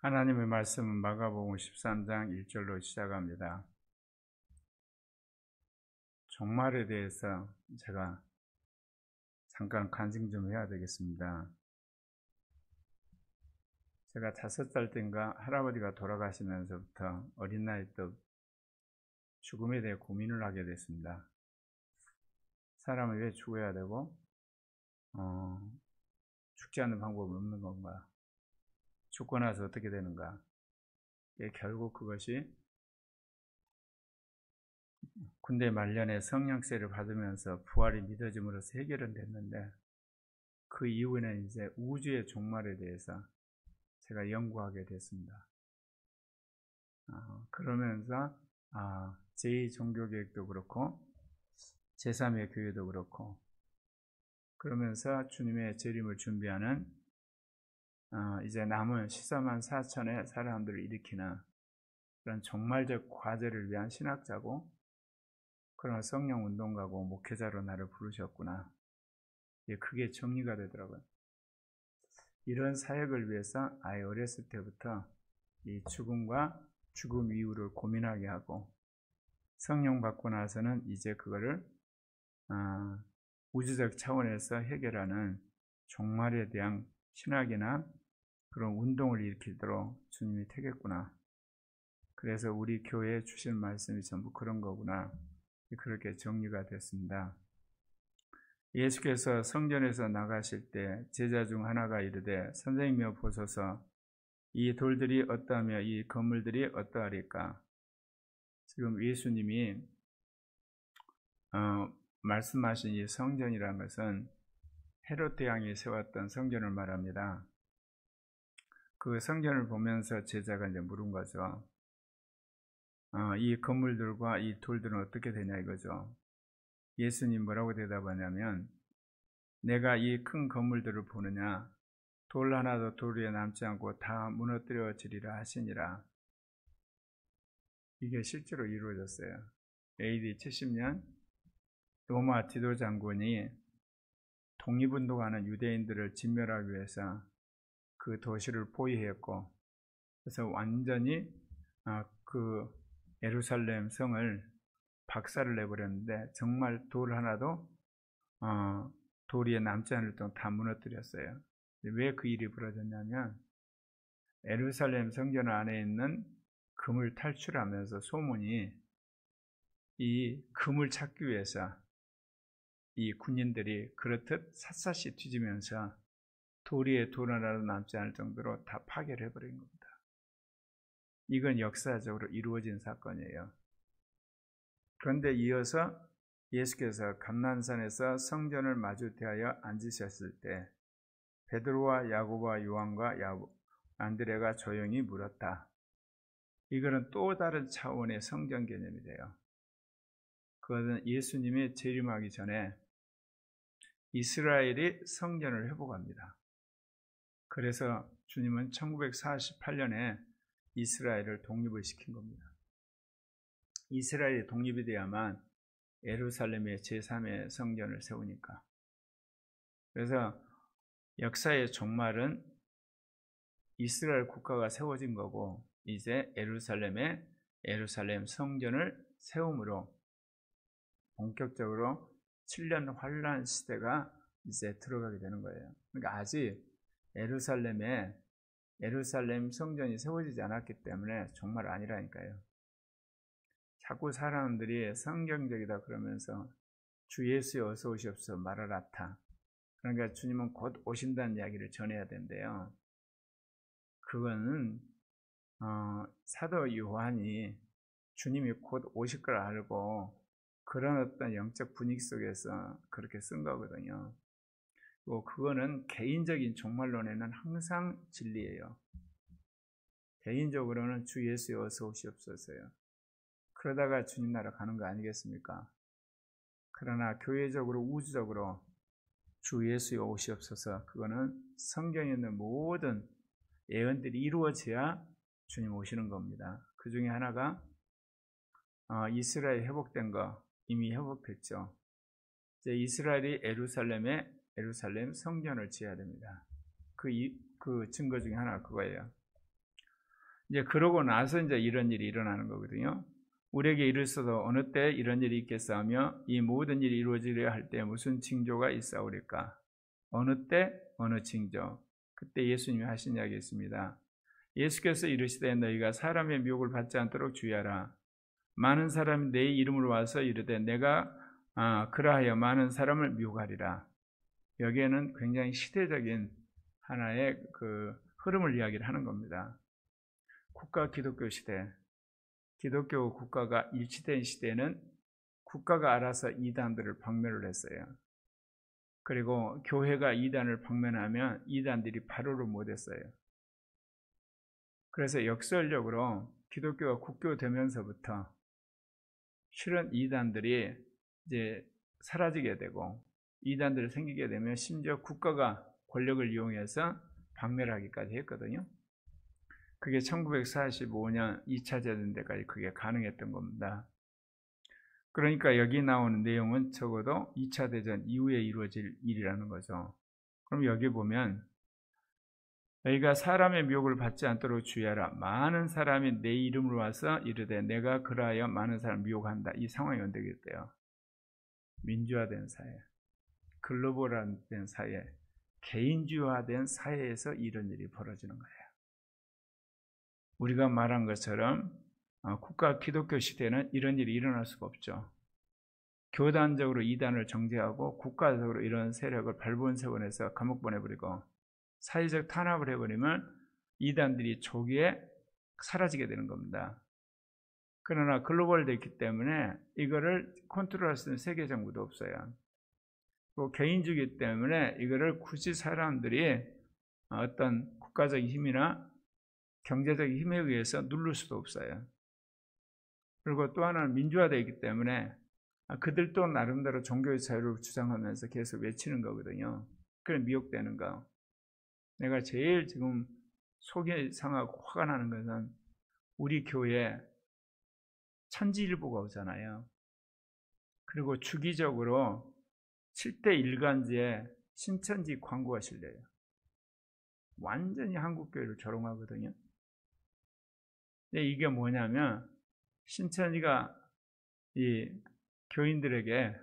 하나님의 말씀은 마가복음 13장 1절로 시작합니다. 종말에 대해서 제가 잠깐 간증 좀 해야 되겠습니다. 제가 5살 때인가 할아버지가 돌아가시면서부터 어린 나이 때 죽음에 대해 고민을 하게 됐습니다. 사람은 왜 죽어야 되고 죽지 않는 방법은 없는 건가? 죽고 나서 어떻게 되는가? 결국 그것이 군대 말년에 성령세를 받으면서 부활이 믿어짐으로써 해결은 됐는데, 그 이후에는 이제 우주의 종말에 대해서 제가 연구하게 됐습니다. 그러면서 제2종교개혁도 그렇고 제3의 교회도 그렇고, 그러면서 주님의 재림을 준비하는 이제 남은 14만 4천의 사람들을 일으키는 그런 종말적 과제를 위한 신학자고, 그런 성령 운동가고 목회자로 나를 부르셨구나. 그게 정리가 되더라고요. 이런 사역을 위해서 아예 어렸을 때부터 이 죽음과 죽음 이후를 고민하게 하고, 성령 받고 나서는 이제 그거를 우주적 차원에서 해결하는 종말에 대한 신학이나 그런 운동을 일으키도록 주님이 택했구나. 그래서 우리 교회에 주신 말씀이 전부 그런 거구나. 그렇게 정리가 됐습니다. 예수께서 성전에서 나가실 때 제자 중 하나가 이르되, 선생님이여 보소서, 이 돌들이 어떠하며 이 건물들이 어떠하리까? 지금 예수님이 말씀하신 이 성전이라는 것은 헤롯 왕이 세웠던 성전을 말합니다. 그 성전을 보면서 제자가 이제 물은 거죠. 이 건물들과 이 돌들은 어떻게 되냐 이거죠. 예수님 뭐라고 대답하냐면, 내가 이 큰 건물들을 보느냐? 돌 하나도 돌 위에 남지 않고 다 무너뜨려지리라 하시니라. 이게 실제로 이루어졌어요. AD 70년 로마 디도 장군이 독립운동하는 유대인들을 진멸하기 위해서 그 도시를 포위했고, 그래서 완전히 그 예루살렘 성을 박살을 내버렸는데, 정말 돌 하나도 돌 위에 남지 않을 정도 다 무너뜨렸어요. 왜 그 일이 벌어졌냐면, 예루살렘 성전 안에 있는 금을 탈출하면서 소문이, 이 금을 찾기 위해서 이 군인들이 그렇듯 샅샅이 뒤지면서 돌 위에 돌 하나도 남지 않을 정도로 다 파괴를 해버린 겁니다. 이건 역사적으로 이루어진 사건이에요. 그런데 이어서 예수께서 감난산에서 성전을 마주 대하여 앉으셨을 때 베드로와 야고보와 요한과 안드레가 조용히 물었다. 이거는 또 다른 차원의 성전 개념이 돼요. 그것은 예수님이 재림하기 전에 이스라엘이 성전을 회복합니다. 그래서 주님은 1948년에 이스라엘을 독립을 시킨 겁니다. 이스라엘이 독립이 돼야만 예루살렘의 제3의 성전을 세우니까. 그래서 역사의 종말은 이스라엘 국가가 세워진 거고, 이제 예루살렘 성전을 세움으로 본격적으로 7년 환란 시대가 이제 들어가게 되는 거예요. 그러니까 아직 예루살렘 성전이 세워지지 않았기 때문에 정말 아니라니까요. 자꾸 사람들이 성경적이다 그러면서 주 예수여 어서 오시옵소서 마라나타, 그러니까 주님은 곧 오신다는 이야기를 전해야 된대요. 그거는 사도 요한이 주님이 곧 오실 걸 알고 그런 어떤 영적 분위기 속에서 그렇게 쓴 거거든요. 그거는 개인적인 종말론에는 항상 진리예요. 개인적으로는 주 예수여 어서 오시옵소서요. 그러다가 주님 나라 가는 거 아니겠습니까? 그러나 교회적으로 우주적으로 주 예수여 오시옵소서, 그거는 성경에 있는 모든 예언들이 이루어져야 주님 오시는 겁니다. 그 중에 하나가 이스라엘 회복된 거, 이미 회복됐죠. 이제 이스라엘이 예루살렘 성전을 지어야 됩니다. 그 증거 중에 하나가 그거예요. 이제 그러고 나서 이제 이런 일이 일어나는 거거든요. 우리에게 이르소서 어느 때 이런 일이 있겠사오며 이 모든 일이 이루어지려 할 때 무슨 징조가 있사오리까? 어느 때 어느 징조? 그때 예수님이 하신 이야기 있습니다. 예수께서 이르시되 너희가 사람의 미혹을 받지 않도록 주의하라. 많은 사람이 내 이름으로 와서 이르되 내가 그라하여 많은 사람을 미혹하리라. 여기에는 굉장히 시대적인 하나의 그 흐름을 이야기를 하는 겁니다. 국가 기독교 시대, 기독교 국가가 일치된 시대는 국가가 알아서 이단들을 박멸을 했어요. 그리고 교회가 이단을 박멸하면 이단들이 바로를 못했어요. 그래서 역설적으로 기독교가 국교되면서부터 실은 이단들이 이제 사라지게 되고 이단들이 생기게 되면 심지어 국가가 권력을 이용해서 박멸하기까지 했거든요. 그게 1945년 2차 대전 때까지 그게 가능했던 겁니다. 그러니까 여기 나오는 내용은 적어도 2차 대전 이후에 이루어질 일이라는 거죠. 그럼 여기 보면 너희가 사람의 미혹을 받지 않도록 주의하라. 많은 사람이 내 이름으로 와서 이르되 내가 그러하여 많은 사람을 미혹한다. 이 상황이 연대겠대요. 민주화된 사회, 글로벌화된 사회, 개인주의화된 사회에서 이런 일이 벌어지는 거예요. 우리가 말한 것처럼 국가 기독교 시대는 이런 일이 일어날 수가 없죠. 교단적으로 이단을 정죄하고 국가적으로 이런 세력을 발본색원해서 감옥 보내버리고 사회적 탄압을 해버리면 이단들이 조기에 사라지게 되는 겁니다. 그러나 글로벌 됐기 때문에 이거를 컨트롤할 수 있는 세계 정부도 없어요. 또 개인주의이기 때문에 이거를 굳이 사람들이 어떤 국가적 힘이나 경제적 힘에 의해서 누를 수도 없어요. 그리고 또 하나는 민주화되기 때문에 그들도 나름대로 종교의 자유를 주장하면서 계속 외치는 거거든요. 그래 미혹되는 거. 내가 제일 지금 속이 상하고 화가 나는 것은 우리 교회에 천지일보가 오잖아요. 그리고 주기적으로 7대 일간지에 신천지 광고가 실려요. 완전히 한국교회를 조롱하거든요. 근데 이게 뭐냐면 신천지가 이 교인들에게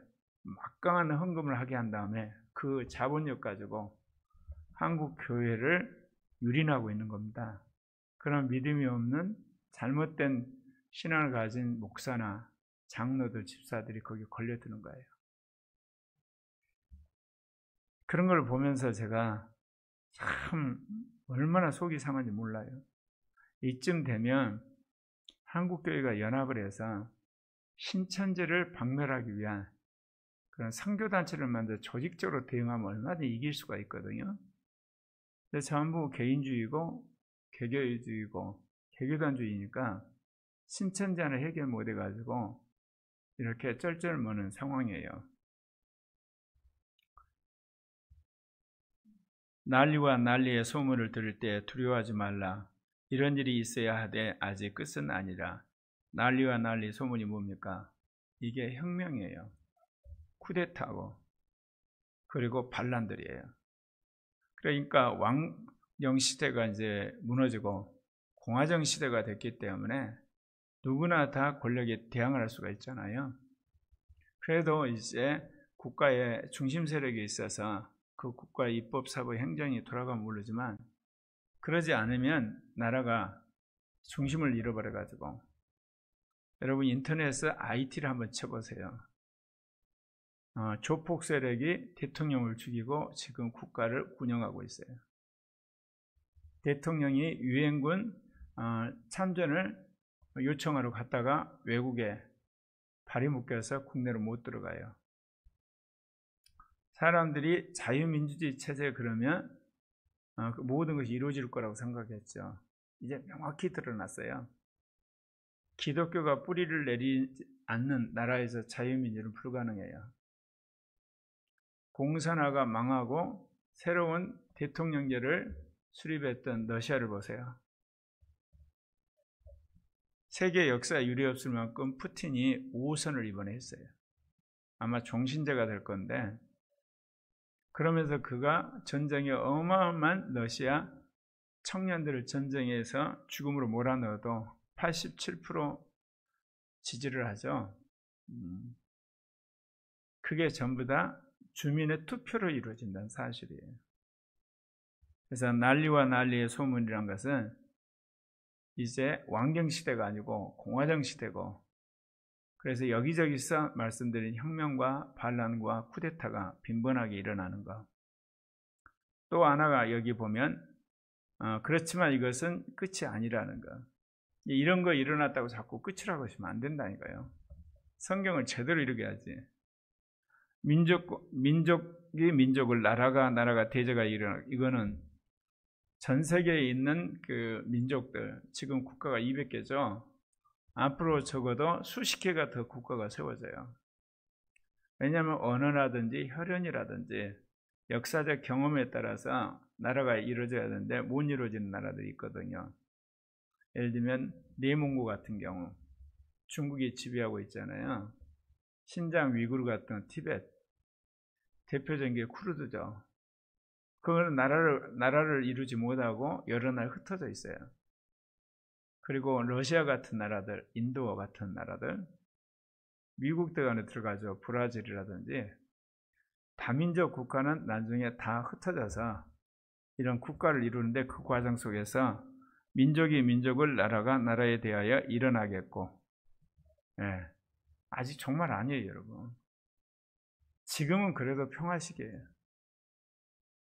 막강한 헌금을 하게 한 다음에 그 자본력 가지고 한국 교회를 유린하고 있는 겁니다. 그런 믿음이 없는 잘못된 신앙을 가진 목사나 장로들, 집사들이 거기에 걸려드는 거예요. 그런 걸 보면서 제가 참 얼마나 속이 상한지 몰라요. 이쯤 되면 한국교회가 연합을 해서 신천지를 박멸하기 위한 그런 선교단체를 만들어 조직적으로 대응하면 얼마든지 이길 수가 있거든요. 근데 전부 개인주의고 개교주의고 개교단주의니까 신천지 하나 해결 못해가지고 이렇게 쩔쩔머는 상황이에요. 난리와 난리의 소문을 들을 때 두려워하지 말라. 이런 일이 있어야 하되 아직 끝은 아니라. 난리와 난리 소문이 뭡니까? 이게 혁명이에요. 쿠데타고 그리고 반란들이에요. 그러니까 왕정 시대가 이제 무너지고 공화정 시대가 됐기 때문에 누구나 다 권력에 대항을 할 수가 있잖아요. 그래도 이제 국가의 중심 세력이 있어서 그 국가의 입법, 사법, 행정이 돌아가면 모르지만 그러지 않으면 나라가 중심을 잃어버려가지고 여러분 인터넷에 IT를 한번 쳐보세요. 조폭 세력이 대통령을 죽이고 지금 국가를 운영하고 있어요. 대통령이 유엔군 참전을 요청하러 갔다가 외국에 발이 묶여서 국내로 못 들어가요. 사람들이 자유민주주의 체제 그러면 모든 것이 이루어질 거라고 생각했죠. 이제 명확히 드러났어요. 기독교가 뿌리를 내리지 않는 나라에서 자유민주는 불가능해요. 공산화가 망하고 새로운 대통령제를 수립했던 러시아를 보세요. 세계 역사에 유례없을 만큼 푸틴이 5선을 이번에 했어요. 아마 종신제가 될 건데 그러면서 그가 전쟁에 어마어마한 러시아 청년들을 전쟁에서 죽음으로 몰아넣어도 87% 지지를 하죠. 그게 전부 다 주민의 투표로 이루어진다는 사실이에요. 그래서 난리와 난리의 소문이란 것은 이제 왕정시대가 아니고 공화정 시대고, 그래서 여기저기서 말씀드린 혁명과 반란과 쿠데타가 빈번하게 일어나는 것. 또 하나가 여기 보면 그렇지만 이것은 끝이 아니라는 것. 이런 거 일어났다고 자꾸 끝이라고 하시면 안 된다니까요. 성경을 제대로 읽어야지. 민족이 민족을, 나라가 대제가 일어나, 이거는 전 세계에 있는 그 민족들, 지금 국가가 200개죠. 앞으로 적어도 수십 개가 더 국가가 세워져요. 왜냐하면 언어라든지 혈연이라든지 역사적 경험에 따라서 나라가 이루어져야 되는데 못 이루어지는 나라들이 있거든요. 예를 들면 내몽고 같은 경우 중국이 지배하고 있잖아요. 신장 위구르 같은 티베트, 대표적인 게 쿠르드죠. 그거는 나라를 이루지 못하고 여러 나라에 흩어져 있어요. 그리고 러시아 같은 나라들, 인도 같은 나라들, 미국도 안에 들어가죠. 브라질이라든지. 다민족 국가는 나중에 다 흩어져서 이런 국가를 이루는데 그 과정 속에서 민족이 민족을, 나라가 나라에 대하여 일어나겠고, 예, 아직 정말 아니에요, 여러분. 지금은 그래도 평화 시기예요.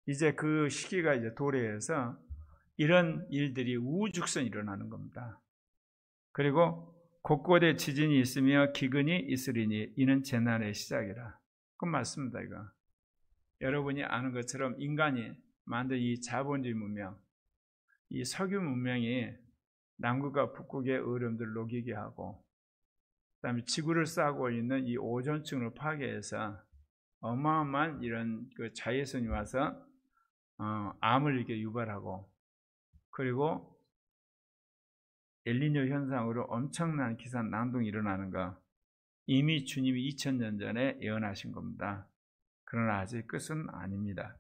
이제 그 시기가 이제 도래해서 이런 일들이 우후죽순 일어나는 겁니다. 그리고 곳곳에 지진이 있으며 기근이 있으리니 이는 재난의 시작이라. 그건 맞습니다, 이거. 여러분이 아는 것처럼 인간이 만든 이 자본주의 문명, 이 석유 문명이 남극과 북극의 어려움들을 녹이게 하고, 그 다음에 지구를 싸고 있는 이 오존층을 파괴해서 어마어마한 이런 그 자외선이 와서 암을 이렇게 유발하고, 그리고 엘니뇨 현상으로 엄청난 기산 난동이 일어나는 거, 이미 주님이 2000년 전에 예언하신 겁니다. 그러나 아직 끝은 아닙니다.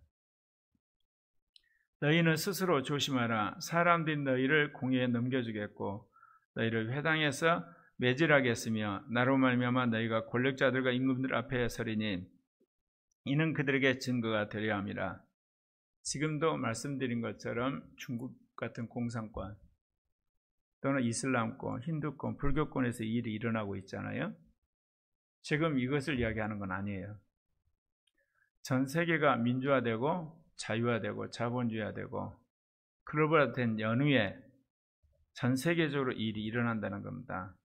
너희는 스스로 조심하라. 사람들이 너희를 공회에 넘겨주겠고 너희를 회당에서 매질하겠으며 나로 말미암아 너희가 권력자들과 임금들 앞에 서리니 이는 그들에게 증거가 되려 함이라. 지금도 말씀드린 것처럼 중국 같은 공산권 또는 이슬람권, 힌두권, 불교권에서 이 일이 일어나고 있잖아요. 지금 이것을 이야기하는 건 아니에요. 전 세계가 민주화되고 자유화되고 자본주의화되고 글로벌화된 연후에 전 세계적으로 이 일이 일어난다는 겁니다.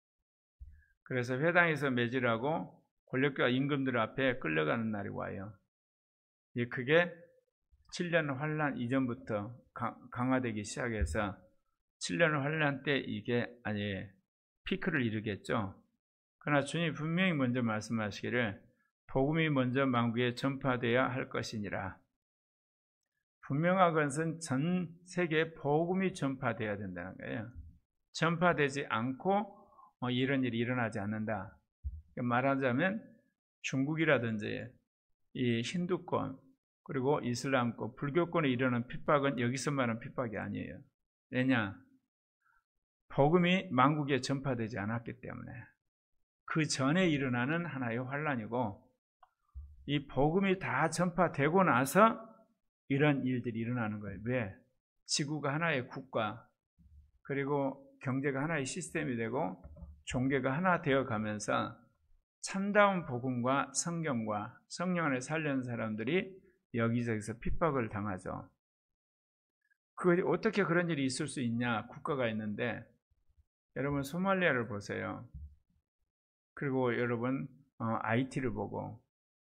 그래서 회당에서 매질하고 권력과 임금들 앞에 끌려가는 날이 와요. 그게 7년 환란 이전부터 강화되기 시작해서 7년 환란 때 이게 피크를 이루겠죠. 그러나 주님이 분명히 먼저 말씀하시기를 복음이 먼저 만국에 전파되어야 할 것이니라. 분명한 것은 전 세계에 복음이 전파되어야 된다는 거예요. 전파되지 않고 이런 일이 일어나지 않는다. 말하자면 중국이라든지 이 힌두권 그리고 이슬람권, 불교권에 이르는 핍박은 여기서 말하는 핍박이 아니에요. 왜냐? 복음이 만국에 전파되지 않았기 때문에. 그 전에 일어나는 하나의 환란이고 이 복음이 다 전파되고 나서 이런 일들이 일어나는 거예요. 왜? 지구가 하나의 국가 그리고 경제가 하나의 시스템이 되고 종교가 하나 되어 가면서 참다운 복음과 성경과 성령 안에 살려는 사람들이 여기저기서 핍박을 당하죠. 어떻게 그런 일이 있을 수 있냐? 국가가 있는데 여러분 소말리아를 보세요. 그리고 여러분 IT를 보고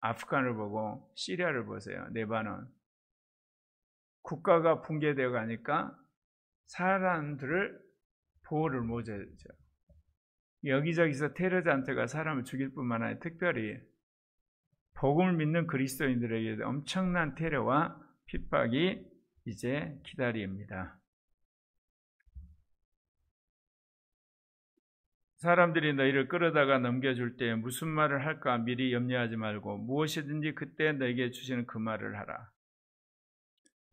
아프간을 보고 시리아를 보세요. 레바논. 국가가 붕괴되어 가니까 사람들을 보호를 못하죠. 여기저기서 테러 잔재가 사람을 죽일 뿐만 아니라 특별히 복음을 믿는 그리스도인들에게 엄청난 테러와 핍박이 이제 기다립니다. 사람들이 너희를 끌어다가 넘겨줄 때 무슨 말을 할까 미리 염려하지 말고 무엇이든지 그때 너에게 주시는 그 말을 하라.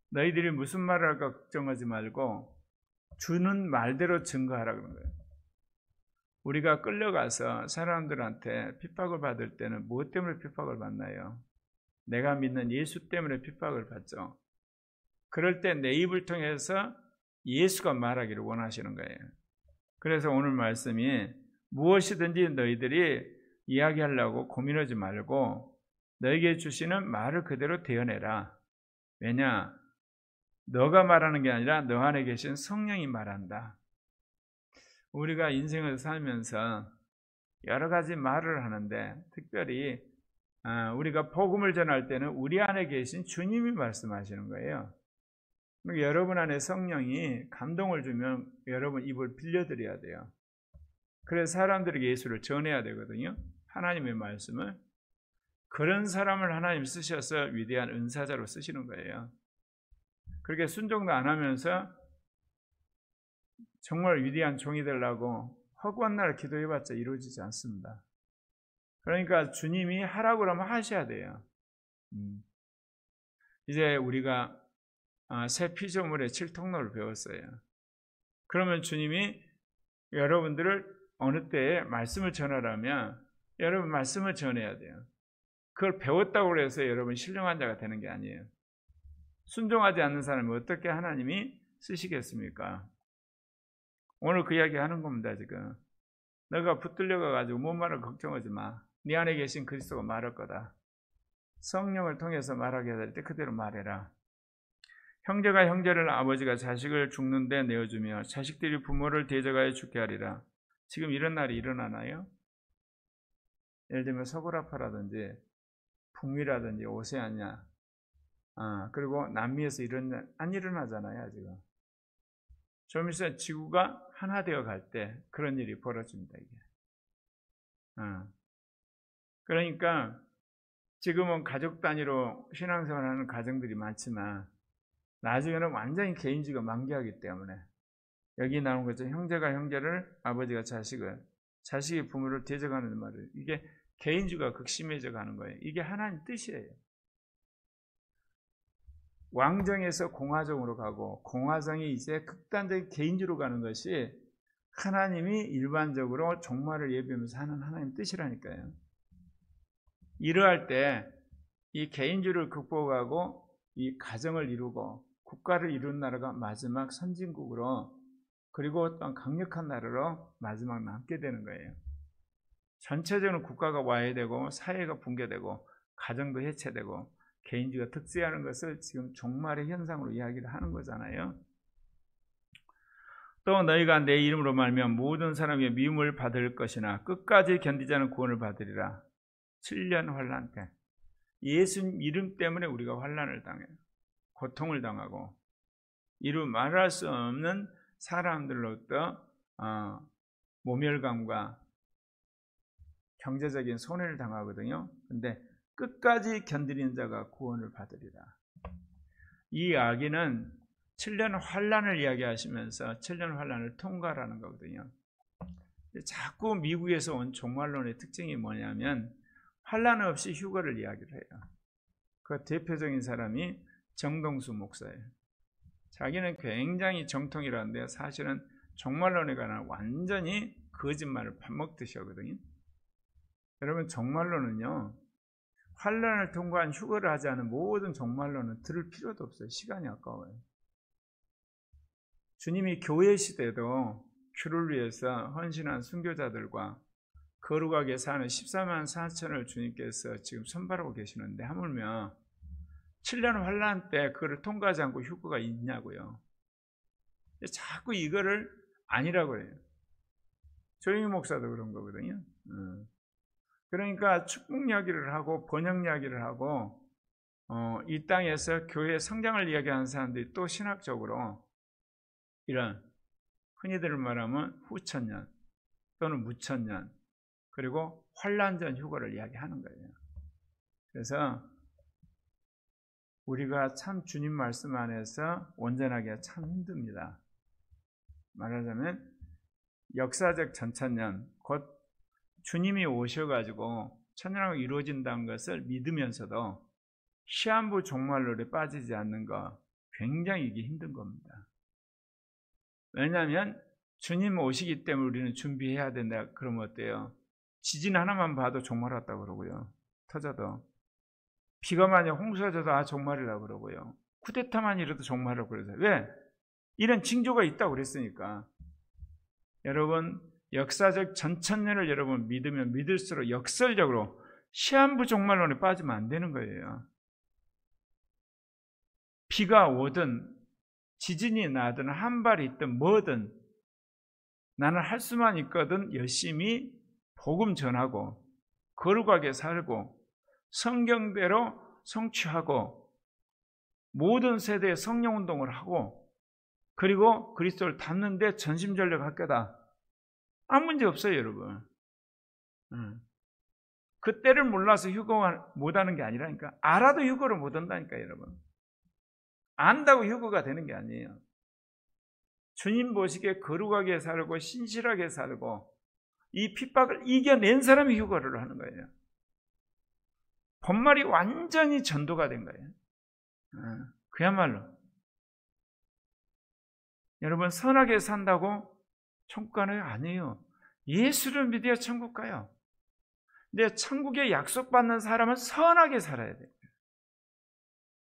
너희들이 무슨 말을 할까 걱정하지 말고 주는 말대로 증거하라 그런 거예요. 우리가 끌려가서 사람들한테 핍박을 받을 때는 무엇 때문에 핍박을 받나요? 내가 믿는 예수 때문에 핍박을 받죠. 그럴 때 내 입을 통해서 예수가 말하기를 원하시는 거예요. 그래서 오늘 말씀이 무엇이든지 너희들이 이야기하려고 고민하지 말고 너에게 주시는 말을 그대로 대어내라. 왜냐? 너가 말하는 게 아니라 너 안에 계신 성령이 말한다. 우리가 인생을 살면서 여러 가지 말을 하는데 특별히 우리가 복음을 전할 때는 우리 안에 계신 주님이 말씀하시는 거예요. 여러분 안에 성령이 감동을 주면 여러분 입을 빌려드려야 돼요. 그래서 사람들에게 예수를 전해야 되거든요. 하나님의 말씀을. 그런 사람을 하나님 쓰셔서 위대한 은사자로 쓰시는 거예요. 그렇게 순종도 안 하면서 정말 위대한 종이 되려고 허구한 날 기도해봤자 이루어지지 않습니다. 그러니까 주님이 하라고 하면 하셔야 돼요. 이제 우리가 새 피조물의 7통로를 배웠어요. 그러면 주님이 여러분들을 어느 때에 말씀을 전하라면 여러분 말씀을 전해야 돼요. 그걸 배웠다고 해서 여러분 신령한 자가 되는 게 아니에요. 순종하지 않는 사람이 어떻게 하나님이 쓰시겠습니까? 오늘 그 이야기 하는 겁니다. 지금 너가 붙들려가지고 뭔 말을 걱정하지 마. 네 안에 계신 그리스도가 말할 거다. 성령을 통해서 말하게 될 때 그대로 말해라. 형제가 형제를, 아버지가 자식을 죽는데 내어주며 자식들이 부모를 대적하여 죽게 하리라. 지금 이런 날이 일어나나요? 예를 들면 서구라파라든지 북미라든지 오세아니아, 그리고 남미에서 이런 날 안 일어나잖아요. 아직은. 좀 있으면 지구가 하나 되어 갈 때 그런 일이 벌어집니다. 이게. 그러니까 지금은 가족 단위로 신앙생활하는 가정들이 많지만 나중에는 완전히 개인주의가 만개하기 때문에 여기 나온 것처럼 형제가 형제를, 아버지가 자식을, 자식이 부모를 대적하는 말을, 이게 개인주의가 극심해져 가는 거예요. 이게 하나님 뜻이에요. 왕정에서 공화정으로 가고 공화정이 이제 극단적인 개인주의로 가는 것이 하나님이 일반적으로 종말을 예비하면서 하는 하나님 뜻이라니까요. 이러할 때 이 개인주의를 극복하고 이 가정을 이루고 국가를 이룬 나라가 마지막 선진국으로, 그리고 또한 강력한 나라로 마지막 남게 되는 거예요. 전체적으로 국가가 와해되고 사회가 붕괴되고 가정도 해체되고 개인주의가 득세하는 것을 지금 종말의 현상으로 이야기를 하는 거잖아요. 또 너희가 내 이름으로 말하면 모든 사람의 미움을 받을 것이나 끝까지 견디지 않은 구원을 받으리라. 7년 환난 때 예수 이름 때문에 우리가 환난을 당해요. 고통을 당하고 이루 말할 수 없는 사람들로부터 모멸감과 경제적인 손해를 당하거든요. 근데 끝까지 견디는 자가 구원을 받으리라. 이 이야기는 7년 환난을 이야기하시면서 7년 환난을 통과하라는 거거든요. 자꾸 미국에서 온 종말론의 특징이 뭐냐면 환난 없이 휴거를 이야기를 해요. 그 대표적인 사람이 정동수 목사예요. 자기는 굉장히 정통이라는데 사실은 종말론에 관한 완전히 거짓말을 밥 먹듯이 하거든요. 여러분, 종말론은요, 환난을 통과한 휴거를 하지 않은 모든 종말론은 들을 필요도 없어요. 시간이 아까워요. 주님이 교회 시대도 주를 위해서 헌신한 순교자들과 거룩하게 사는 14만 4천을 주님께서 지금 선발하고 계시는데 하물며 7년 환난 때 그거를 통과하지 않고 휴거가 있냐고요. 자꾸 이거를 아니라고 해요. 조영희 목사도 그런 거거든요. 그러니까 축복 이야기를 하고 번영 이야기를 하고 이 땅에서 교회 성장을 이야기하는 사람들이 또 신학적으로 이런 흔히들 말하면 후천년 또는 무천년 그리고 환난전 휴거를 이야기하는 거예요. 그래서 우리가 참 주님 말씀 안에서 온전하기가 참 힘듭니다. 말하자면 역사적 전천년, 곧 주님이 오셔가지고 천년왕국이 이루어진다는 것을 믿으면서도 시한부 종말론에 빠지지 않는 것, 굉장히 이게 힘든 겁니다. 왜냐하면 주님 오시기 때문에 우리는 준비해야 된다. 그러면 어때요? 지진 하나만 봐도 종말 왔다고 그러고요. 터져도. 비가 만약 홍수가 져도 종말이라고 그러고요. 쿠데타만 이래도 종말이라고 그러세요. 왜? 이런 징조가 있다고 그랬으니까. 여러분, 역사적 전천년을 여러분 믿으면 믿을수록 역설적으로 시한부 종말론에 빠지면 안 되는 거예요. 비가 오든 지진이 나든 한발이 있든 뭐든 나는 할 수만 있거든 열심히 복음 전하고 거룩하게 살고 성경대로 성취하고 모든 세대에 성령운동을 하고 그리고 그리스도를 닮는 데 전심전력 학교다. 아무 문제 없어요, 여러분. 그 때를 몰라서 휴거 못하는 게 아니라니까. 알아도 휴거를 못한다니까, 여러분. 안다고 휴거가 되는 게 아니에요. 주님 보시기에 거룩하게 살고 신실하게 살고 이 핍박을 이겨낸 사람이 휴거를 하는 거예요. 본말이 완전히 전도가 된 거예요. 그야말로. 여러분, 선하게 산다고 천국 가나요? 아니에요. 예수를 믿어야 천국 가요. 근데 천국에 약속받는 사람은 선하게 살아야 돼요.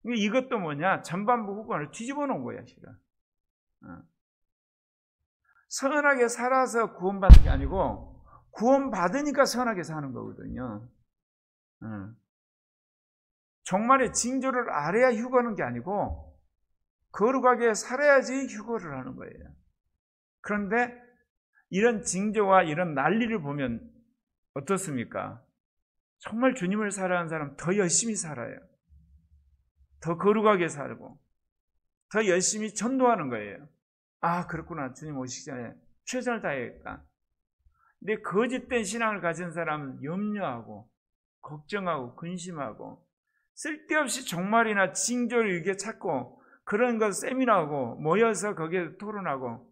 이것도 뭐냐? 전반부 후반을 뒤집어 놓은 거야, 실은. 선하게 살아서 구원받는 게 아니고 구원받으니까 선하게 사는 거거든요. 종말의 징조를 알아야 휴거하는 게 아니고 거룩하게 살아야지 휴거를 하는 거예요. 그런데 이런 징조와 이런 난리를 보면 어떻습니까? 정말 주님을 사랑하는 사람 더 열심히 살아요. 더 거룩하게 살고 더 열심히 전도하는 거예요. 아, 그렇구나. 주님 오시기 전에 최선을 다해야겠다. 근데 거짓된 신앙을 가진 사람은 염려하고 걱정하고 근심하고 쓸데없이 종말이나 징조를 이렇게 찾고 그런 것 세미나하고 모여서 거기에 토론하고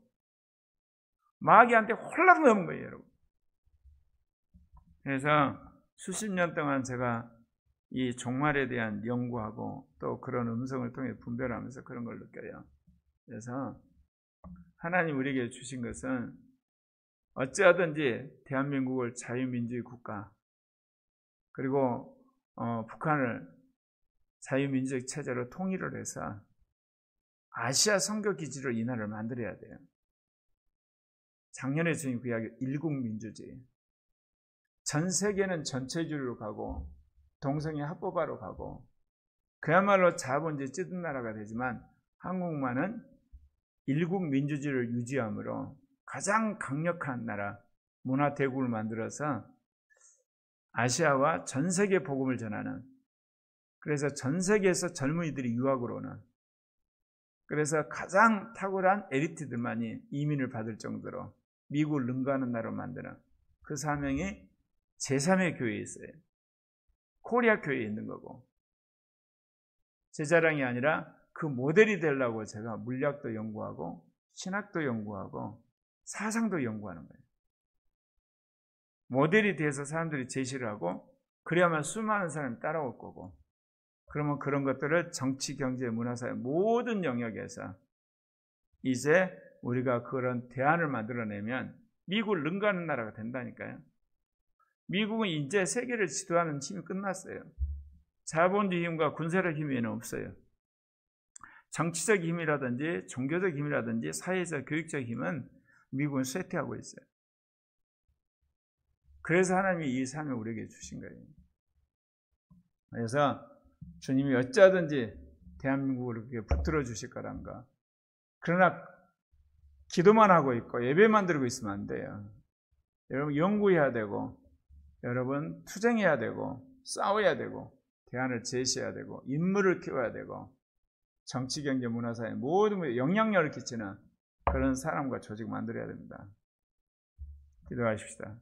마귀한테 홀락 넘은 거예요, 여러분. 그래서 수십 년 동안 제가 이 종말에 대한 연구하고 또 그런 음성을 통해 분별하면서 그런 걸 느껴요. 그래서 하나님 우리에게 주신 것은 어찌하든지 대한민국을 자유민주주의 국가 그리고 북한을 자유민주적 체제로 통일을 해서 아시아 선교 기지로 이 나라를 만들어야 돼요. 작년에 주님 그 이야기 일국민주주의. 전 세계는 전체주의로 가고 동성애 합법화로 가고 그야말로 자본주의 찌든 나라가 되지만 한국만은 일국민주주의를 유지함으로 가장 강력한 나라, 문화대국을 만들어서 아시아와 전 세계 복음을 전하는, 그래서 전 세계에서 젊은이들이 유학으로 오는, 그래서 가장 탁월한 엘리트들만이 이민을 받을 정도로 미국을 능가하는 나라로 만드는 그 사명이 제3의 교회에 있어요. 코리아 교회에 있는 거고, 제 자랑이 아니라 그 모델이 되려고 제가 물리학도 연구하고 신학도 연구하고 사상도 연구하는 거예요. 모델이 돼서 사람들이 제시를 하고 그래야만 수많은 사람이 따라올 거고, 그러면 그런 것들을 정치, 경제, 문화사회 모든 영역에서 이제 우리가 그런 대안을 만들어내면 미국을 능가하는 나라가 된다니까요. 미국은 이제 세계를 지도하는 힘이 끝났어요. 자본주의 힘과 군사력 힘에는 없어요. 정치적 힘이라든지 종교적 힘이라든지 사회적 교육적 힘은 미국은 쇠퇴하고 있어요. 그래서 하나님이 이 삶을 우리에게 주신 거예요. 그래서 주님이 어쩌든지 대한민국을 그렇게 붙들어 주실 거란가. 그러나 기도만 하고 있고 예배만 드리고 있으면 안 돼요. 여러분 연구해야 되고, 여러분 투쟁해야 되고, 싸워야 되고, 대안을 제시해야 되고, 인물을 키워야 되고, 정치, 경제, 문화사회 모든 것에 영향력을 끼치는 그런 사람과 조직 만들어야 됩니다. 기도하십시다.